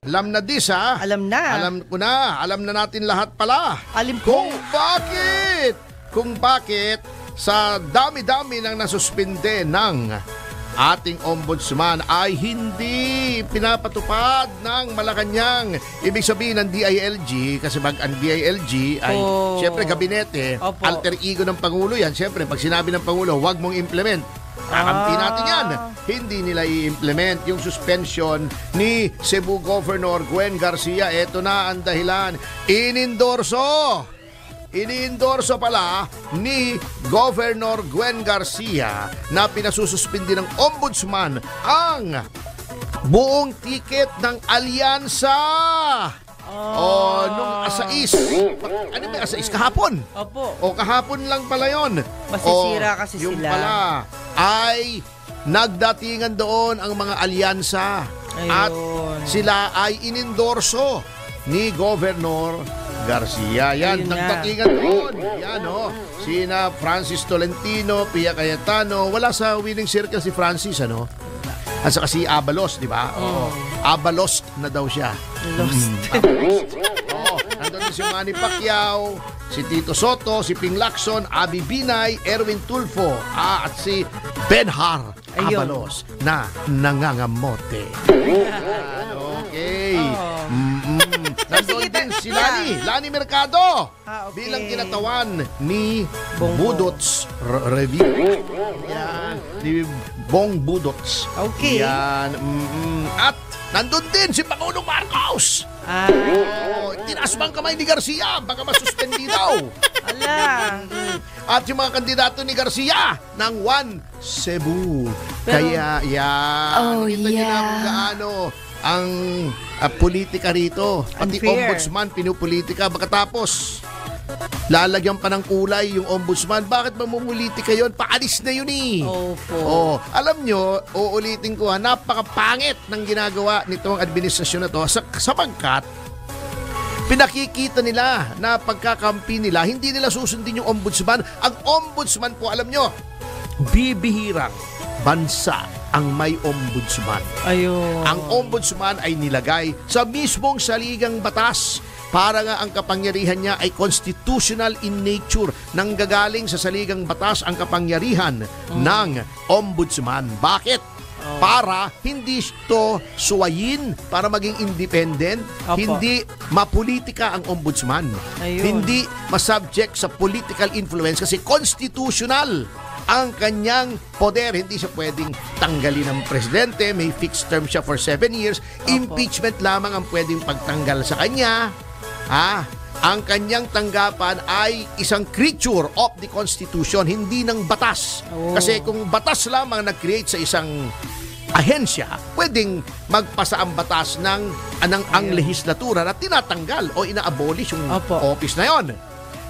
Alam na this, ha? Alam na. Alam ko na. Alam na natin lahat pala. Alim ko. Kung bakit sa dami-dami ng nasuspinde ng ating ombudsman ay hindi pinapatupad ng Malacanang. Ibig sabihin ng DILG, kasi ang DILG ay siyempre gabinete, alter ego ng Pangulo yan. Siyempre, pag sinabi ng Pangulo, huwag mong implement. Kakampi natin yan. Hindi nila i-implement yung suspension ni Cebu Governor Gwen Garcia. Ito na ang dahilan. Iniendorso pala ni Governor Gwen Garcia na pinasususpindi ng ombudsman ang buong ticket ng alyansa. Nung asais. Ano ba asais? Kahapon. Opo. Kahapon lang pala yun. Masisira kasi yung sila. Pala ay nagdatingan doon ang mga alyansa. Ayun. At sila ay inendorso ni Governor Garcia. Yan, nagdatingan doon. Yan, sina Francis Tolentino, Pia Cayetano. Wala sa winning circle si Francis, ano? At saka si Abalos, di ba? Abalos na daw siya. Lost. Nandun din si Manny Pacquiao, si Tito Soto, si Ping Lacson, Abby Binay, Erwin Tulfo, at si Benhar Abalos na nangangamote. Okay. Nandun din si Lani Mercado bilang kinatawan ni Budots Review. Yan, ni Bong Budots. Okay. Yan. At nandun din si Pangulong Marcos. Tinaas bang kamay ni Garcia? Baka masuspend daw. Ala. At yung mga kandidato ni Garcia ng One Cebu. Kaya, yan. Kita niyo na kung gaano ang politika rito. Pati Unfair. ombudsman, pinupolitika. Pagkatapos, lalagyan pa ng kulay yung ombudsman. Bakit mamumulitika yun? Paalis na yun eh. Opo. Alam nyo, uulitin ko napakapangit ng ginagawa nitong administrasyon na to sapagkat pinakikita nila na pagkakampi nila, hindi nila susundin yung ombudsman. Ang ombudsman po, alam nyo, bibihirang bansa ang may ombudsman. Ayun. Ang ombudsman ay nilagay sa mismong saligang batas para nga ang kapangyarihan niya ay constitutional in nature. Nanggagaling sa saligang batas ang kapangyarihan ng ombudsman. Bakit? Para hindi ito suwayin, para maging independent, hindi mapolitika ang ombudsman. Ayun. Hindi masubject sa political influence kasi constitutional ang kanyang poder. Hindi siya pwedeng tanggalin ng presidente. May fixed term siya for 7 years. Impeachment lamang ang pwedeng pagtanggal sa kanya. Ang kanyang tanggapan ay isang creature of the Constitution, hindi ng batas. Kasi kung batas lamang nag-create sa isang ahensya, pwedeng magpasa ang batas ng ang lehislatura na tinatanggal o ina-abolish yung office na yon.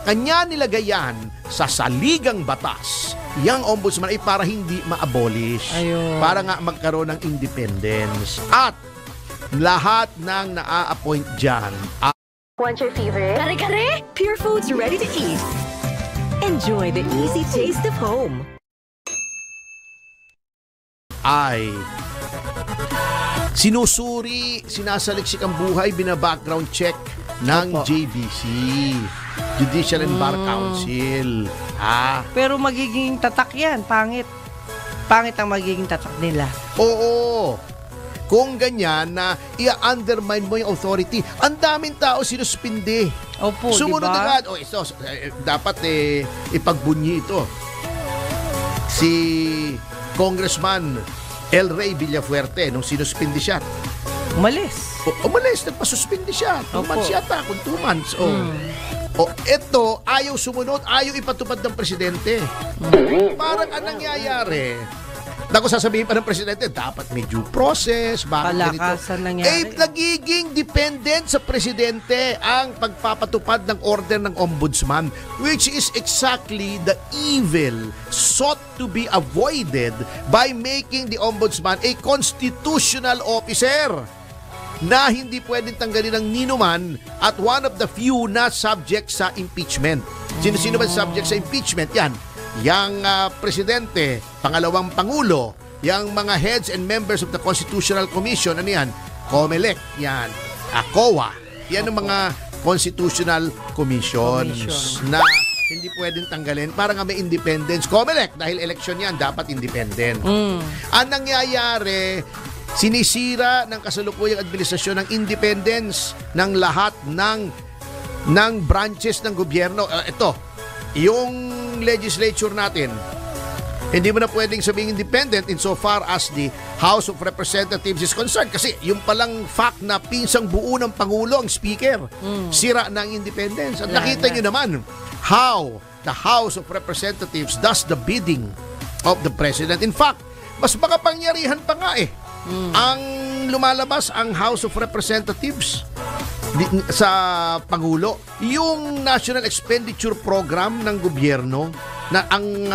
Kanya nilagay yan sa saligang batas. Yang ombudsman ay para hindi ma-abolish. Ayun. Para nga magkaroon ng independence. At lahat ng naa-appoint dyan. Want your favorite? Kare-kare! Pure Foods ready to eat. Enjoy the easy taste of home. Ay sinusuri, sinasaliksik ang buhay, bina-background check ng JBC, Judicial and Bar Council. Pero magiging tatak yan, pangit. Pangit ang magiging tatak nila. Oo. Kung ganyan na i-undermine mo yung authority, ang daming tao sinuspindi. Opo, sumunod diba? agad. Dapat ipagbunyi ito. Si Congressman El Rey Villafuerte, nung sinuspindi siya. Umalis. Umalis, nagpasuspindi siya. 2 months yata, kung 2 months. Ito, ayaw sumunod, ayaw ipatupad ng presidente. Parang anong nangyayari? Naku, sasabihin pa ng presidente, dapat may due process, bakit ganito? Palakasan nangyari. Nagiging dependent sa presidente ang pagpapatupad ng order ng ombudsman, which is exactly the evil sought to be avoided by making the ombudsman a constitutional officer na hindi pwedeng tanggalin ng ninuman at one of the few na subject sa impeachment. Sino-sino ba subject sa impeachment? Yan. Yang presidente, pangalawang pangulo, yang mga heads and members of the Constitutional Commission, ano yan? COMELEC, yan. COA. Yan ang mga constitutional commissions na hindi pwedeng tanggalin para nga may independence. COMELEC, dahil election yan, dapat independent. Ang nangyayari, sinisira ng kasalukuyang administrasyon ng independence ng lahat ng branches ng gobyerno. Ito, yung legislature natin, hindi mo na pwedeng sabing independent insofar as the House of Representatives is concerned. Kasi yung palang fact na pinsang buo ng Pangulo ang speaker, sira ng independence. At nakita nyo naman how the House of Representatives does the bidding of the President. In fact, mas makapangyarihan pa nga ang lumalabas ang House of Representatives sa Pangulo. Yung National Expenditure Program ng gobyerno na ang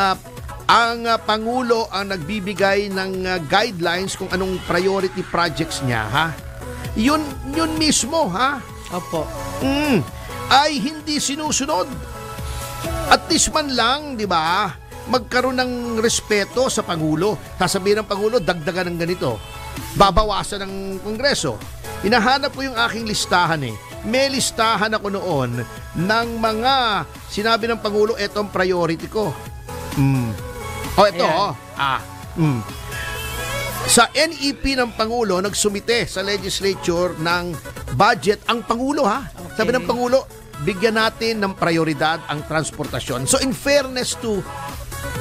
Pangulo ang nagbibigay ng guidelines kung anong priority projects niya, ha? Yun mismo, ha? Opo. Ay hindi sinusunod. At least man lang, di ba, magkaroon ng respeto sa Pangulo. Sasabihin ng Pangulo, dagdagan ng ganito. Babawasan ng Kongreso. Hinahanap ko yung aking listahan May listahan ako noon ng mga sinabi ng Pangulo, etong priority ko. Ito. Sa NEP ng Pangulo, nagsumite sa legislature ng budget ang Pangulo, ha? Okay. Sabi ng Pangulo, bigyan natin ng prioridad ang transportasyon. So in fairness to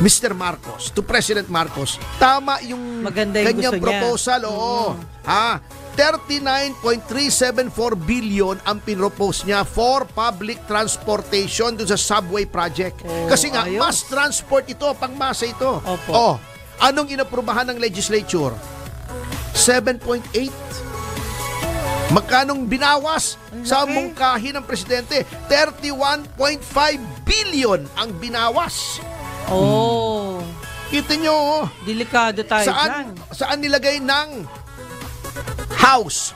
Mr. Marcos, to President Marcos, tama yung maganda yung kanyang gusto proposal. Oo. Ha? 39.374 billion ang pinropose niya for public transportation dun sa subway project. Kasi nga, ayos. mass transport ito, pangmasa ito. Opo. Anong inaprubahan ng legislature? 7.8. Magkanong binawas sa mungkahi ng presidente? 31.5 billion ang binawas. Kita nyo, Delikado tayo dyan. saan nilagay ng House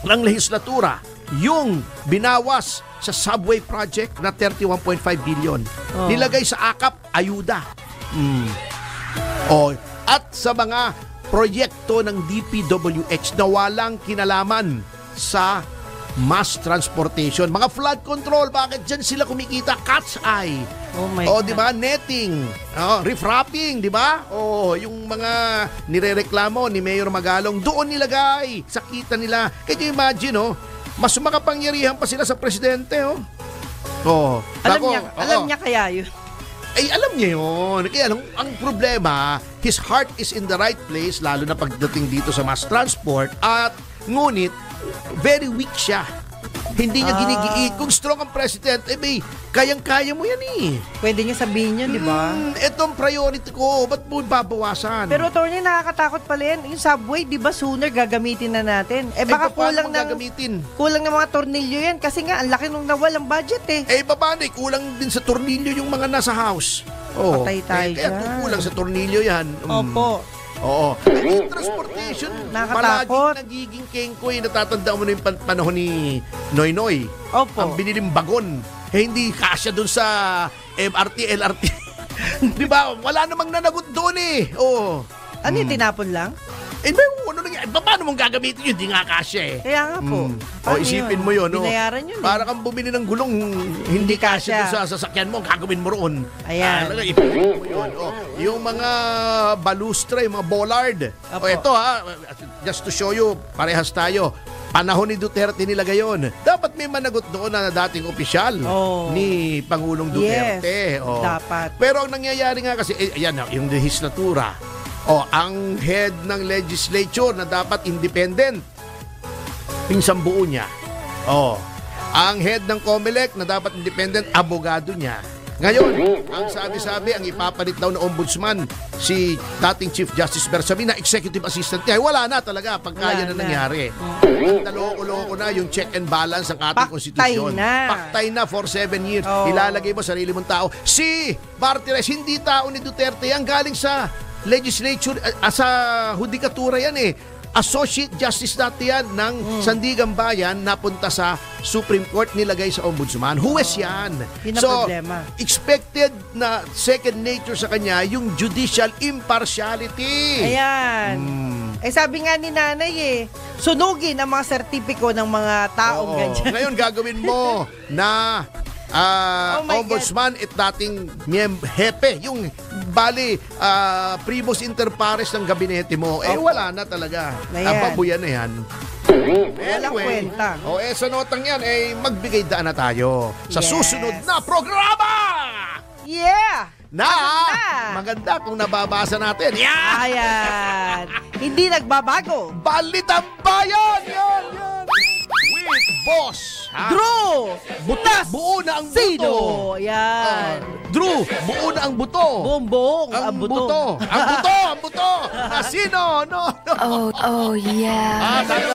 ng legislatura yung binawas sa subway project na 31.5 billion. Nilagay sa akap, ayuda. At sa mga proyekto ng DPWH na walang kinalaman sa mass transportation. Mga flood control, bakit dyan sila kumikita? Cat's eye. Oh my God. Di ba? Netting. Refrapping, di ba? Yung mga nirereklamo ni Mayor Magalong, doon nilagay sa kita nila. Can you imagine, mas makapangyarihan pa sila sa presidente, Alam niya kaya yun. Alam niya yun. Kaya ang problema, his heart is in the right place, lalo na pagdating dito sa mass transport, at ngunit, very weak siya. Hindi niya ginigiit. Kung strong ang president, kayang-kaya mo yan Pwede niya sabihin yun, di ba? Itong priority ko, ba't mo babawasan? Pero attorney, nakakatakot pala yan. Yung subway, di ba sooner gagamitin na natin? Baka paano kulang ng mga tornilyo yan. Kasi nga, ang laki nung nawalang budget paano? Kulang din sa tornilyo yung mga nasa house. Patay tayo Kaya dyan. kulang sa tornilyo yan. Opo. Oo. Yung transportation, Nakatakot. palaging nagiging kengkoy. Natatandaan mo na yung panahon ni Noynoy. Opo. Ang biniling bagon. Hindi kasya dun sa MRT, LRT. Di ba? Wala namang nanagot doon Ano yung tinapon lang? Ano nangyari? Paano mong gagamitin yun? Hindi nga kasya Kaya nga po. Paano isipin mo yun. Binayaran yun Para kang bumili ng gulong, hindi kasya dun sa sasakyan mo, gagawin mo roon. Ayan. Ipin mo yun. Yung mga balustre, yung mga bollard. Ito just to show you, parehas tayo. Panahon ni Duterte nilagay yun. Dapat may managot doon na dating opisyal ni Pangulong Duterte. Yes, dapat. Pero ang nangyayari nga kasi, yung legislatura, ang head ng legislature na dapat independent, pinsang buo niya. Ang head ng COMELEC na dapat independent, abogado niya. Ngayon, ang sabi-sabi, ang ipapalit daw na ombudsman, si dating Chief Justice Bersamin na executive assistant niya, wala na talaga pagkaya na nangyari. Naloko-loko na yung check and balance ng ating konstitusyon. Paktay na for 7 years. Ilalagay mo sarili mong tao. Si Martires, hindi tao ni Duterte yan, galing sa legislature, sa hudikatura yan Associate Justice dati yan ng Sandigan Bayan, napunta sa Supreme Court, nilagay sa Ombudsman. Huwes yan. So, expected na second nature sa kanya yung judicial impartiality. Ayan. sabi nga ni nanay sunugin ang mga sertipiko ng mga taong Oo. ganyan. Ngayon gagawin mo na Oh my ombudsman at dating hepe, yung bali primus inter pares ng gabinete mo, wala na talaga. Ayan. Ababuyan na yan. Walang kwenta. Sa notang yan, magbigay daan na tayo sa Yes. susunod na programa! Yeah! Na Maganda. maganda kung nababasa natin. Yeah! Ayan. Hindi nagbabago. Balitang Bayan! Yan! With Boss! Ha? Drew! Buo na ang buto. Sino? Yan. Drew, buo na ang buto. Bumbong. Ang buto. Ang buto. Sino? No. Oh, yeah.